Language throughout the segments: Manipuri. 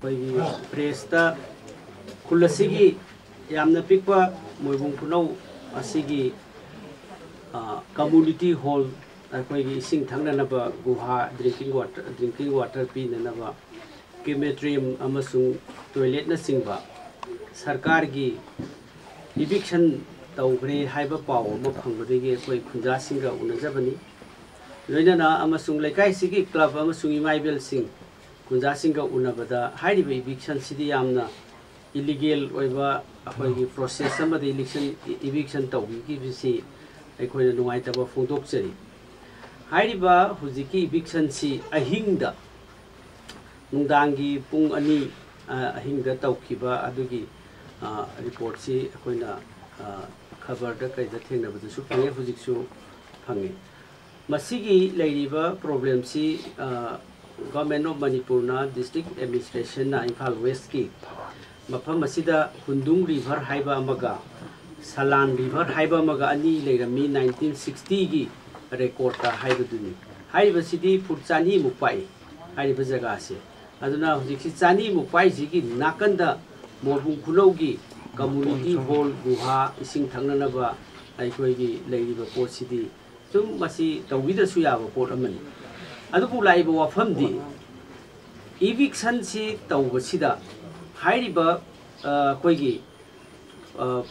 प्रेसता खुलसिगी यामना पिकपा मोइबुंग खुनौ असिगी कम्युनिटी हॉल अखोइगी इसिंग थंगननबा गुहा ड्रिंकिंग वाटर पीननबा क्रीमेट्रियम अमसुंग टॉयलेट न सिंगबा सरकार की इविक्शन तौग्रे हाइबा पाव अमा फंगबदेगी अखोइ खुंजासिंगा उनजबनी लोइनना अमसुंग लेकाइसिगी क्लब अमसुंग इमाइबेल सिंग खुंजासिंगा उनबदा हाइरिबा इविक्शन सिदी यामना इलीगल ओइबा अखोइगी प्रोसेस अमदा इविक्शन तौगी बिसी अखोइना नुवाइतबा फोंदोकचरी हाइरिबा हुजिकी इविक्शन सी अहिंगदा नुंदांगी पुंग अनि अहिंगदा तौखिबा अदुगी रिपोर्ट सी अखोइना खबर द कइदा थेंगनबदसु फंगे हुजिकसु फंगे मसिगी लैरिबा प्रॉब्लम सी गवर्नमेंट ऑफ मणिपुर ना डिस्ट्रिक्ट एडमिनिस्ट्रेशन ना इम्फाल वेस्ट की मफम असिदा हुंदुंग रिवर हाइबा अमगा सलान रिवर हाइबा अमगा अनि लेरमी 1960 की रेकॉर्ड ता हाइबदुनी हाइबसिदी फुटचानी मुपाई हाइबा जगह से अदुना हुजिकसी चानी मुपाई जिगी नाकंदा मोरबुंग खुनौगी कम्युनिटी हॉल गुहा इसिंग थंगननबा अखोइगी लैरिबा पोटसिदी सुम मसी तौबिदसु याबा पोट अमनी अदुबु लाइबा वाफमदी इविक्शन सी तौबसिदा हाइरिबा अखोइगी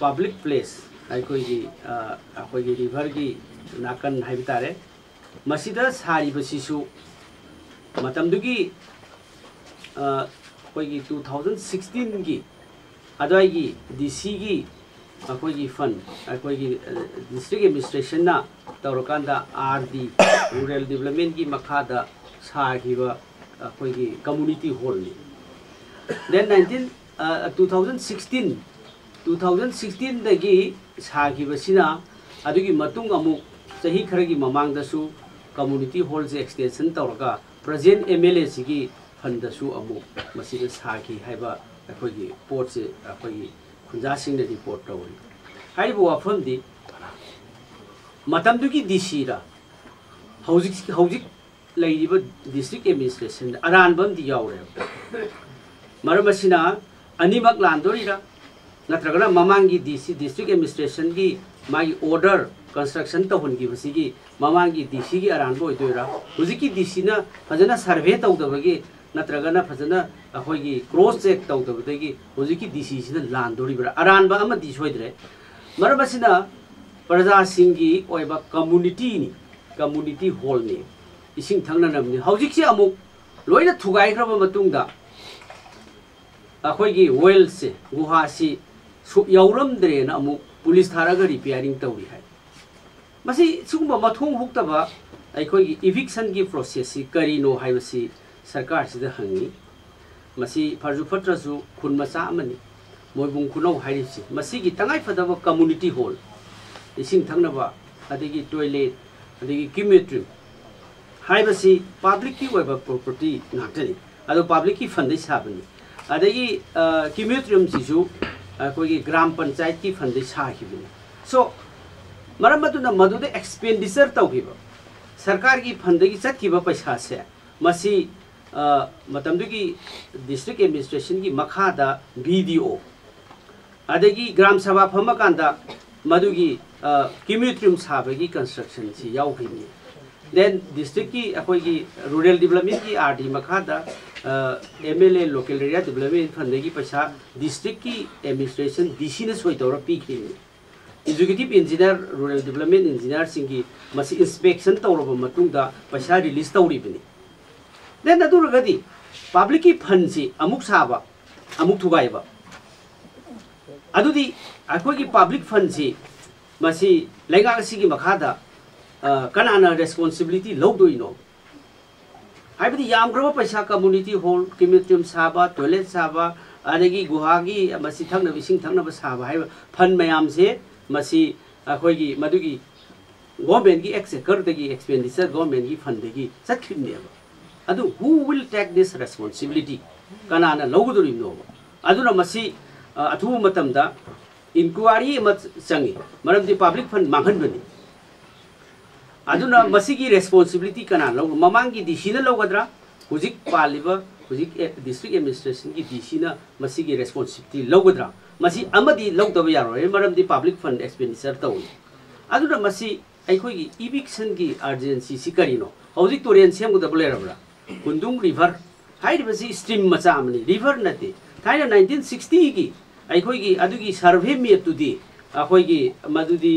पब्लिक प्लेस अखोइगी रिवर की नाकन हाइबा तारे मसिदा सारिबसिसु मतमदुगी अखोइगी 2016 की अदवाइगी डीसी की अखोइगी फंड अखोइगी डिस्ट्रिक्ट एडमिनिस्ट्रेशन ना तौरकांदा आरडी रूरल डेवलपमेंट की मखादा सागिबा अखोइगी कम्युनिटी हॉल नि देन 2016 दगी सागिबसिना अदुगी मतुंग अमुक सही खरगी ममांगदसु कम्युनिटी हॉल से एक्सटेंशन तौरका प्रेजेंट एमएलए सिगी फंडसु अमुक मसिदा सागी हाइबा अखोइगी पोट से अखोइगी खुंजासिंग रिपोर्ट तौरी हाइबा वाफमदी मतमदुगी डीसी रा हौजिक लैरिबा डिस्ट्रिक्ट एडमिनिस्ट्रेशन अरानबमदी यावरे मरमसिना अनिमक लांदोरीरा नत्रगना ममांगी डीसी डिस्ट्रिक्ट एडमिनिस्ट्रेशन की मागी ऑर्डर कंस्ट्रक्शन तौहनगी बसिगी ममांगी डीसी की अरानबो ओइदोरा हुजिकी डीसी ना फजना सर्वे तौदबगी नत्रगना फजना अखोइगी क्रॉस चेक तौदबदगी हुजिकी डीसी सिना लांदोरीबरा अरानबा अमदी सोइद्रे मरमसिना प्रजा सिंगी ओइबा कम्युनिटी हॉल नि इसिंग थंगननमनि हौजिकसे अमुक लोइना थुगाइख्रबा मतुंगदा अखोइगी वेल से गुहासी यौरमद्रेना अमुक पुलिस थारागा रिपेयरिंग तौरी है मसी सुगुंबा मथोंग हुक्तबा अखोइगी इविक्शन की प्रोसेस सी करिनो हाइबसी सरकार सिदा हंगी मसी फरजु फत्रसु खुन मचा अमनि मोइबुंग खुनौ हाइरिसी मसीगी तंगाइ फदबा कम्युनिटी हॉल इसिंग थंगनबा अदिगी टॉयलेट अदिगी क्रीमेट्रियम हाइबसी पब्लिक की ओइबा प्रॉपर्टी नाक्तनी अदो पब्लिक की फंड साबनी अदगी क्रीमेट्रियम सिसु अखोइगी ग्राम पंचायत की फंड साखिबनी सो मरम मदुना मदुदे एक्सपेंडिचर तौगिबा सरकार की फंड की चतखिबा पैसा से मसी मतमदुगी डिस्ट्रिक्ट एडमिनिस्ट्रेशन की मखादा वीडियो अदगी ग्राम सभा फमकांदा मदुगी क्रीमेट्रियम साबगी कंस्ट्रक्शन सी याउखिबनी देन डिस्ट्रिक्ट की अखोइगी रूरल डेवलपमेंट की आरडी मखादा MLA local area development fund की पैसा डिस्ट्रिक्ट की एडमिनिस्ट्रेशन डीसी ने सोइदौरा पीखिबनी executive engineer rural development engineer सिंगी मसी इंस्पेक्शन तौरबा मतुंगदा पैसा रिलीज तौरिबनी देन अदुरगदी पब्लिक की फंड सी अमुक साबा अमुक थुगाइबा अदुदी अखोइगी पब्लिक फंड सी मसी लेंगाग सिगी मखादा कनाना रेस्पॉन्सिबिलिटी लौदोइनो हाइबदी यामग्रबा पैसा कम्युनिटी हॉल क्रीमेट्रियम साबा टॉयलेट साबा अदगी गुहागी मसी थंगना बिसिंग थंगना साबा हाइबा फंड मयाम से मसी अखोइगी मदुगी गवर्नमेंट की एक्सचेकर दगी एक्सपेंडिचर गवर्नमेंट की फंड दगी चतखिबनेबा अदु who will take this responsibility कनाना लौगदोरिनो अदुना मसी अथु मतमदा इंक्वायरी मत चंगी मरमदी पब्लिक फंड मांगनबनी अदुना मसीगी रेस्पॉन्सिबिलिटी कना लौ ममांगी डीसी न लौगद्रा हुजिक पालिबा हुजिक डिस्ट्रिक्ट एडमिनिस्ट्रेशन की डीसी ना मसी की रेस्पॉन्सिबिलिटी लौगद्रा मसी अमदी लौदब यारोय मरमदी पब्लिक फंड एक्सपेंडिचर तौ अदुना मसी अखोई इविक्शन की अर्जेंसी सी करिनो हौजिक तोरेन सेमगदब लेरबरा कुंदुंग रिवर हाइबसी स्ट्रीम मचा अमनी रिवर नते थाइना 1960 की अखोई की अदुगी सर्वे मेप तुदी अखोई की मदुदी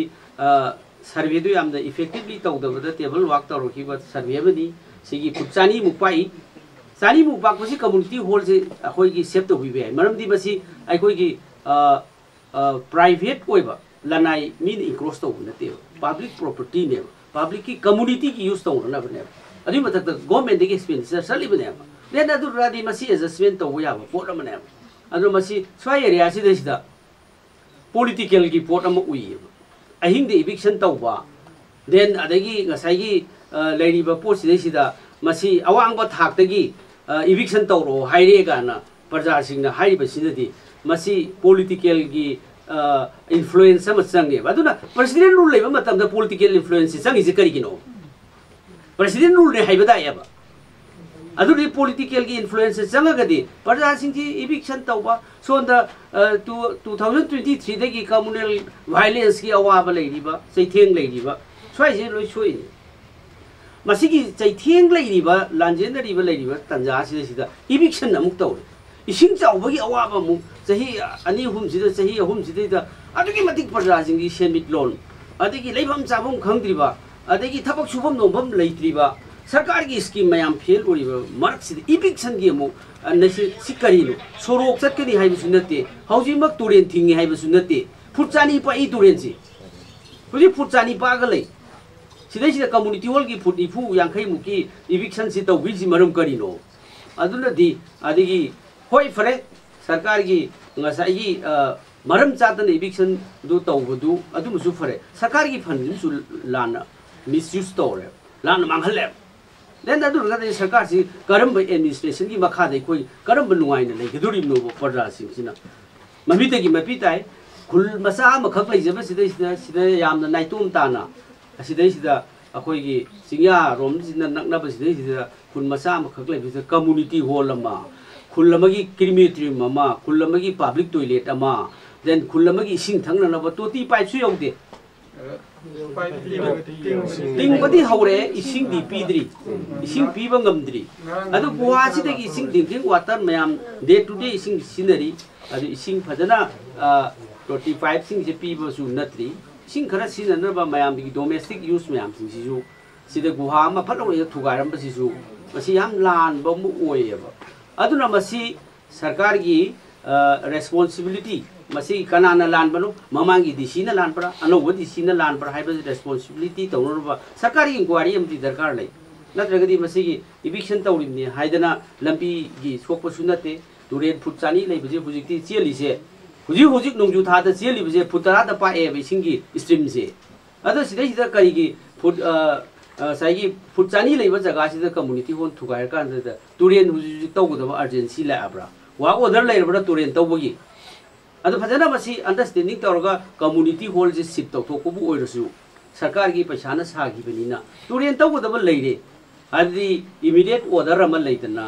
सर्वे दु यामदा इफेक्टिवली तौदबदा टेबल वर्क तौरखिबा सर्वे बनी सिगी फुचानी मुपाई चानी मुपाक बसी कम्युनिटी हॉल से अखोई की सेव तौबिबे मरमदी बसी अखोई की प्राइवेट ओइबा लनाई मीन इनक्रोस तौ नते पब्लिक प्रॉपर्टी ने पब्लिक की कम्युनिटी की यूज तौ ना बने अदि मथक गवर्नमेंट की एक्सपेंडिचर सली बने देन अदु रादी मसी एडजस्टमेंट तौ याबा पोट मने अदु मसी स्वाय एरिया से देसिदा पॉलिटिकल की पोट अम उई अहिंग दे इविक्शन तौबा देन अदगी ngसाई लेरिबा पोट सिदा मसी अवांग थाक्तगी इविक्शन तौरो हाइरे गाना प्रजा सिंगना हाइरिबा सिनदी मसी पॉलिटिकल की इन्फ्लुएंस अम चंगे अदुना प्रेसिडेंट रूल लेबा मतमदा पॉलिटिकल इन्फ्लुएंस चंगी से करिगिनो प्रेसिडेंट रूल ने हाइबदा याबा अदुरी पॉलिटिकल की इन्फ्लुएंस चंगगदी प्रजा सिंगी इविक्शन तौबा सोंदा 2023 दगी कम्युनल वायलेंस की अवाबा लेरिबा चैथेंग लेरिबा स्वाइजे लोइ सोइनी मसीगी चैथेंग लेरिबा लांजेनरिबा लेरिबा तंजा सिदा इविक्शन अमुक तौरे इसिंग चाउबगी अवाबा मु चही अनि हुम सिदा चही अहुम सिदा अदुगी मतिक प्रजा सिंगी सेमिट लोन अदगी लेबम चाबम खंगद्रिबा अदगी थबक सुबम नोबम लेत्रिबा सरकार की स्कीम मैम फेल ओरिबा मरक सिदा इविक्शन की अमु नसे सिकरिनो सोरोक चटकनी हाइबसु नते हौजिमक तुरेन थिंगी हाइबसु नते फुटचानी पाई तुरेन सि हुजि फुटचानी पागलै सिदै सिदा कम्युनिटी हॉल की फुट इफु यांखै मुकी इविक्शन सि तौबिजि मरम करिनो अदुनदि अदगी होय फरे सरकार की ngसाई मरम चातन इविक्शन दु तौबदु अदुमसु फरे सरकार की फंड सु लाना मिसयूज तौरे लाना मांगहले देन अदु रगा सरकार सि करम एडमिनिस्ट्रेशन की मखा दे कोई करम नुवाइन ले गदुरि नो प्रजा सिना ममिते की मपिताय खुल मसा मखक लेजब सिदा यामना नाइतुम ताना सिदा अखोई की सिंया रोम सिना नकनब सिदा खुल मसा मखक लेबिस कम्युनिटी हॉल अमा खुल अमगी क्रीमेटरियम अमा खुल अमगी पब्लिक टॉयलेट अमा देन खुल अमगी इसिंग थंगनब तोती पाइप सु यौदे तिंग बदी हौरे इसिंग दी पीद्री इसिंग पीबा ngamdri adu guwasi dagi इसिंग drinking water mayam day to day इसिंग सिनरी adu इसिंग फजना 25 सिंग जे पीबा सु नत्रि इसिंग खरा सिननबा mayam दी डोमेस्टिक यूज mayam सिंग सिजु सिदा गुहा मा फलो थुगारम बसिजु मसी याम लान बमु ओयेबा अदुना मसी सरकार की रेस्पॉन्सिबिलिटी मसी कनाना लान बनो ममांगी डीसी ना लान परा अनोब डीसी ना लान परा हाइबस रेस्पॉन्सिबिलिटी तौनोबा सरकारी इंक्वायरी अमदी दरकार ले नत्रगदी मसी की इविक्शन तौरिने हाइदना लंबी की सोकपसु नते तुरेन फुटचानी लेबजे हुजिकती चेलिसे हुजिक नोंजु थादा चेलिबजे फुतरा द पाए बिसिंगी स्ट्रीम से अदो सिदा करी की फुट साइगी फुटचानी लेब जगह सिदा कम्युनिटी होन थुगायर कान तुरेन हुजिक तौगदब अर्जेंसी लाब्रा वा ऑर्डर लेरबरा तुरेन तौबगी अदो फजना मसी अंडरस्टैंडिंग तौरगा कम्युनिटी हॉल से शिफ्ट तौथोकबु ओइरसु सरकार की पैसाना सागिबनिना तुरेन तौगदब लेरे अदि इमीडिएट ऑर्डर अमा लेदना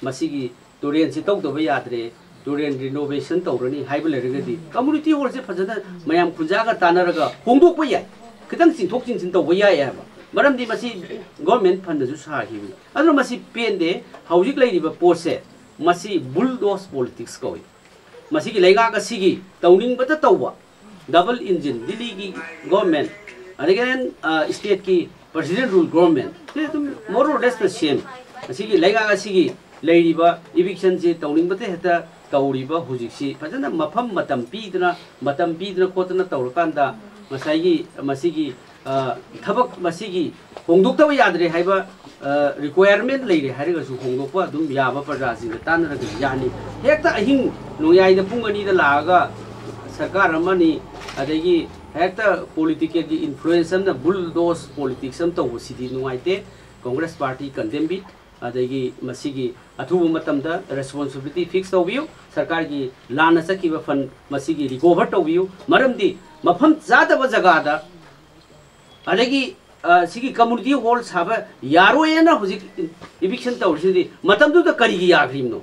मसीगी तुरेन से तौदब याद्रे तुरेन रिनोवेशन तौरनी हाइब लेरगदी कम्युनिटी हॉल से फजना मयाम खुजागा तानरगा होंदोकबा याय खितंग चिंथोक चिंचिन तौबा याय हाबा मरमदी मसी गवर्नमेंट फंड जु सागिबि अदो मसी पेंदे हौजिक लेरिबा पोसे मसी बुलडोज पॉलिटिक्स कोइ मसी की लेगा की तौनिंग बता तौबा डबल इंजन दिल्ली की गवर्नमेंट अगेन स्टेट की प्रेसिडेंट रूल गवर्नमेंट तुम मोर और लेस द सेम मसी की लेगा की लेरिबा इविक्शन से तौनिंग बते हेता तौरिबा हुजिक्सी फजना मफम मतम पीदना खोतना तौरकांदा मसी की थबक मसी की होंदोक्तब याद्रे हाइबा रिक्वायरमेंट लेरे हाइरगसु होंदोक्पा दुम याबा प्रजासिंग तानरग यानी हेक्ता अहिंग नोयाइदा पुंग अनी दा लागा सरकार अमनी अदगी हेक्ता पॉलिटिकल की इन्फ्लुएंस अमना बुलडोज पॉलिटिक्स अम तौब सिदी नुआइते कांग्रेस पार्टी कंडेम बी अदगी मसीगी अथुब मतमदा रेस्पॉन्सिबिलिटी फिक्स तौबियो सरकार की लाना सकीबा फंड मसीगी रिकवर तौबियो मरमदी मफम जादब जगादा अदगी सिगी कम्युनिटी हॉल साब यारोयना हुजिक इविक्शन तौरसिदी मतमदुदा करिगी याग्रिमनो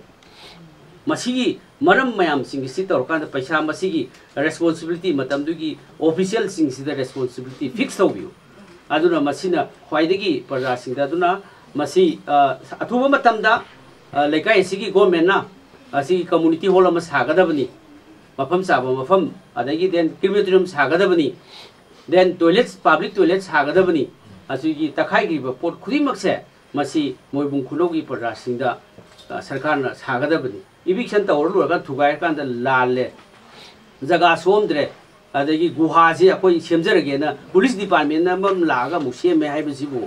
मसीगी मरम मयाम सिंग सि तौरकान पैसा मसीगी रेस्पॉन्सिबिलिटी मतमदुगी ऑफिशियल सिंग सिदा रेस्पॉन्सिबिलिटी फिक्स तौबियो अदुना मसीना ख्वाइदगी प्रजा सिंग अदुना मसी अथुबा मतमदा लेकाय सिगी गवर्नमेंटना असी कम्युनिटी हॉल अमा सागदबनी मफम साबा मफम अदगी देन क्रिमेटोरियम सागदबनी देन टॉयलेट्स पब्लिक टॉयलेट सागदबनी असिगी तखाइगिबा पोट खुदिमक्से मसी मोइबुंग खुलोगी प्रजा सिंगदा सरकारना सागदबनी इविक्शन तौर लोरगा थुगाय कांदा लाले जगह सोमद्रे अदगी गुहाजे अखोई सेमजरगेना पुलिस डिपार्टमेंट ना मम लागा मुसेमे हाइबसिबु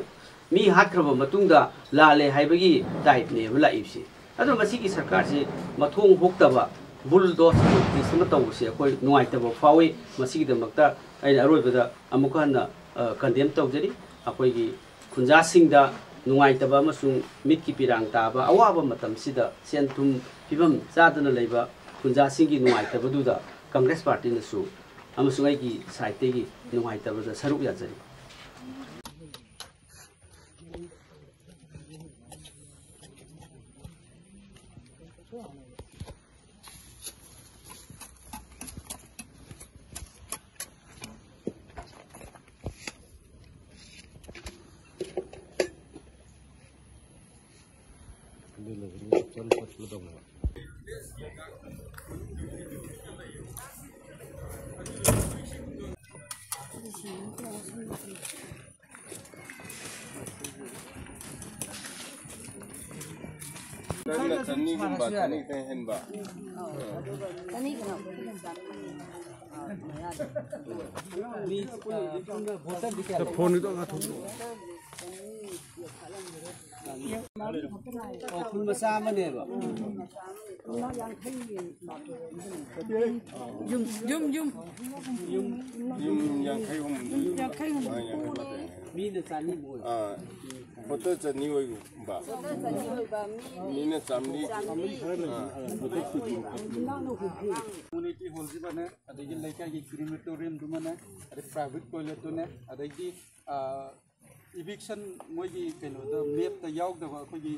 मी हाथ्रबा मतुंगदा लाले हाइबगी टाइप ने लाइबसी अदो मसीगी सरकार से मथोंग होक्तबा बुलडोस दिसम तौबसे अखोई नुआइतबा फावे मसीगी दमक्ता अइना अरोइबदा अमुकहना कंडेम तौजरी अखोईगी खुंजासिंगदा नुआइतबा अमसुंग मिटकी पिरांग ताबा अवाबा मतमसिदा सेंथुम फिबम चादना लेबा खुंजासिंगी नुआइतबदुदा कांग्रेस पार्टी नसु अमसुंग आइगी साइटेगी नुआइतबदा सरुक याजरी फुल मसा मनेबा मीना चानी मोय फोटो चनी होय बा मीना चामनी कम्युनिटी हॉल जी बने अदगी लेका की क्रिमेटोरियम दुमने अदे प्राइवेट टॉयलेट दुने अदगी इविक्शन मोगी केनो द मेप त यावदबा अखोगी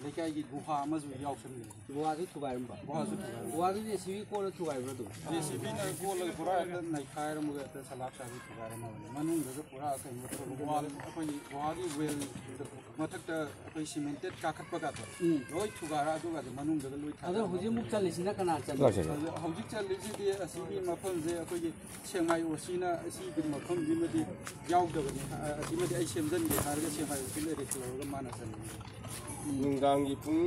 लेकाय की गुहा अमजु यावसन गुहाजु थुगारमबा गुहाजु गुहाजु जेसीबी कोल थुगारबा दु जेसीबी न कोल पुरा नाइखायर मुगे त सलाब साबि थुगारम मनुंग द पुरा के वॉल अखोगी गुहागी वेल मथक त अखोई सीमेंटेड काखतपा का तो रोय थुगारा दुगा मनुंग द लोय था अदो हुजि मुक चलिसिना कना चल हौजिक चलिसि दि असिगी मफम जे अखोगी सेंमाई ओसिना असिगी मफम दिमदि यावदबनि असिमदि आई सेमजन गे हारगे सेंमाई ओसिले रेखलौगा मानसन नुंगांगी पुंग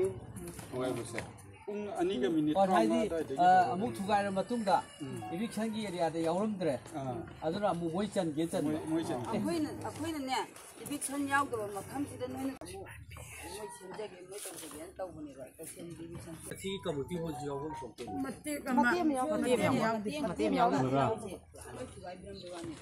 होयबसे पुंग अनिगा मिनिट अमुक थुगार मतुंगदा इविक्शन की एरिया दे यावरमद्रे अदुना अमु मोय चन गे चन मोय चन अखोइना ने इविक्शन यावदबा मफमसिदा नोइना मोय सेमजगे मोय तौजगे तौबनेबा तसेन इविक्शन थी कम्युनिटी हॉल यावम सोते मते यावदे थुगाइ ब्रम देवानी